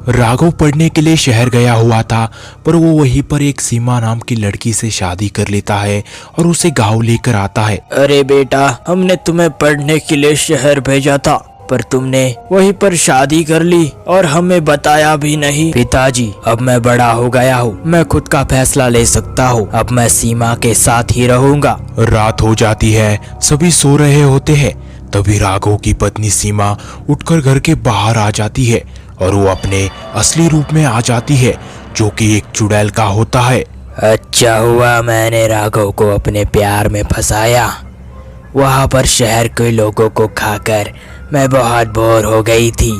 राघव पढ़ने के लिए शहर गया हुआ था, पर वो वहीं पर एक सीमा नाम की लड़की से शादी कर लेता है और उसे गांव लेकर आता है। अरे बेटा, हमने तुम्हें पढ़ने के लिए शहर भेजा था, पर तुमने वहीं पर शादी कर ली और हमें बताया भी नहीं। पिताजी, अब मैं बड़ा हो गया हूँ, मैं खुद का फैसला ले सकता हूँ। अब मैं सीमा के साथ ही रहूंगा। रात हो जाती है, सभी सो रहे होते हैं। तभी राघव की पत्नी सीमा उठकर घर के बाहर आ जाती है और वो अपने असली रूप में आ जाती है, जो कि एक चुड़ैल का होता है। अच्छा हुआ मैंने राघव को अपने प्यार में फंसाया। वहाँ पर शहर के लोगों को खाकर मैं बहुत बोर हो गई थी।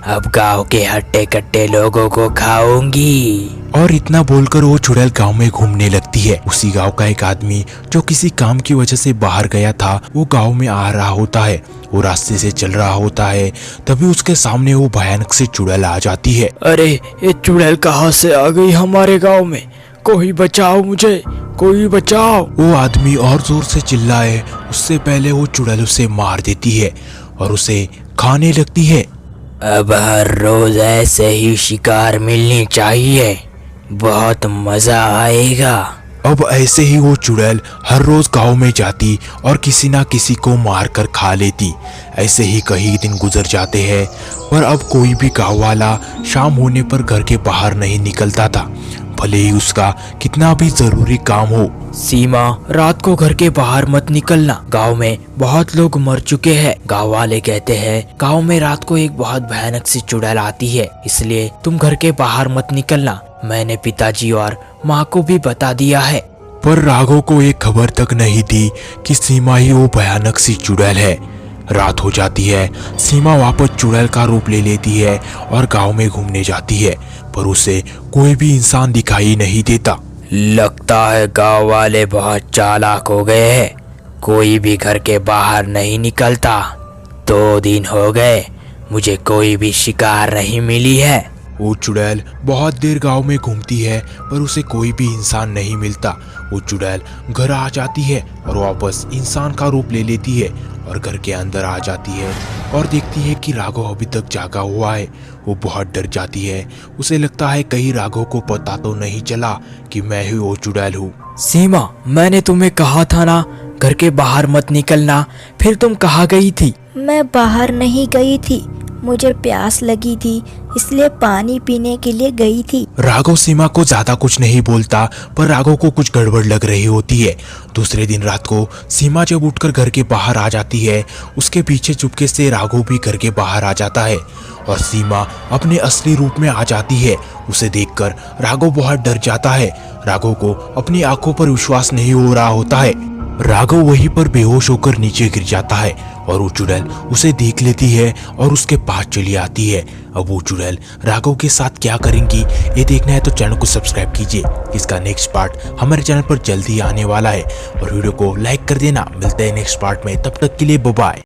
अब गांव के हट्टे कट्टे लोगों को खाऊंगी। और इतना बोलकर वो चुड़ैल गांव में घूमने लगती है। उसी गांव का एक आदमी जो किसी काम की वजह से बाहर गया था, वो गांव में आ रहा होता है। वो रास्ते से चल रहा होता है, तभी उसके सामने वो भयानक सी चुड़ैल आ जाती है। अरे, ये चुड़ैल कहाँ से आ गई हमारे गांव में? कोई बचाओ मुझे, कोई बचाओ। वो आदमी और जोर से चिल्लाए उससे पहले वो चुड़ैल उसे मार देती है और उसे खाने लगती है। अब हर रोज ऐसे ही शिकार मिलनी चाहिए, बहुत मजा आएगा। अब ऐसे ही वो चुड़ैल हर रोज गांव में जाती और किसी ना किसी को मार कर खा लेती। ऐसे ही कई दिन गुजर जाते हैं, पर अब कोई भी गांव वाला शाम होने पर घर के बाहर नहीं निकलता था, भले ही उसका कितना भी जरूरी काम हो। सीमा, रात को घर के बाहर मत निकलना, गांव में बहुत लोग मर चुके हैं। गांव वाले कहते हैं गांव में रात को एक बहुत भयानक सी चुड़ैल आती है, इसलिए तुम घर के बाहर मत निकलना। मैंने पिताजी और माँ को भी बता दिया है। पर राघव को एक खबर तक नहीं थी कि सीमा ही वो भयानक सी चुड़ैल है। रात हो जाती है, सीमा वापस चुड़ैल का रूप ले लेती है और गांव में घूमने जाती है, पर उसे कोई भी इंसान दिखाई नहीं देता। लगता है गांव वाले बहुत चालाक हो गए हैं, कोई भी घर के बाहर नहीं निकलता। 2 दिन हो गए, मुझे कोई भी शिकार नहीं मिली है। वो चुड़ैल बहुत देर गांव में घूमती है, पर उसे कोई भी इंसान नहीं मिलता। वो चुड़ैल घर आ जाती है और वापस इंसान का रूप ले लेती है और घर के अंदर आ जाती है और देखती है कि राघव अभी तक जागा हुआ है। वो बहुत डर जाती है, उसे लगता है कहीं राघव को पता तो नहीं चला कि मैं ही वो चुड़ैल हूँ। सीमा, मैंने तुम्हें कहा था ना घर के बाहर मत निकलना, फिर तुम कहाँ गई थी? मैं बाहर नहीं गई थी, मुझे प्यास लगी थी, इसलिए पानी पीने के लिए गई थी। राघव सीमा को ज्यादा कुछ नहीं बोलता, पर राघव को कुछ गड़बड़ लग रही होती है। दूसरे दिन रात को सीमा जब उठकर घर के बाहर आ जाती है, उसके पीछे चुपके से राघव भी घर के बाहर आ जाता है और सीमा अपने असली रूप में आ जाती है। उसे देखकर राघव बहुत डर जाता है। राघव को अपनी आंखों पर विश्वास नहीं हो रहा होता है। राघव वहीं पर बेहोश होकर नीचे गिर जाता है और वो चुड़ैल उसे देख लेती है और उसके पास चली आती है। अब वो चुड़ैल राघव के साथ क्या करेंगी, ये देखना है तो चैनल को सब्सक्राइब कीजिए। इसका नेक्स्ट पार्ट हमारे चैनल पर जल्दी आने वाला है और वीडियो को लाइक कर देना। मिलते हैं नेक्स्ट पार्ट में, तब तक के लिए बाय बाय।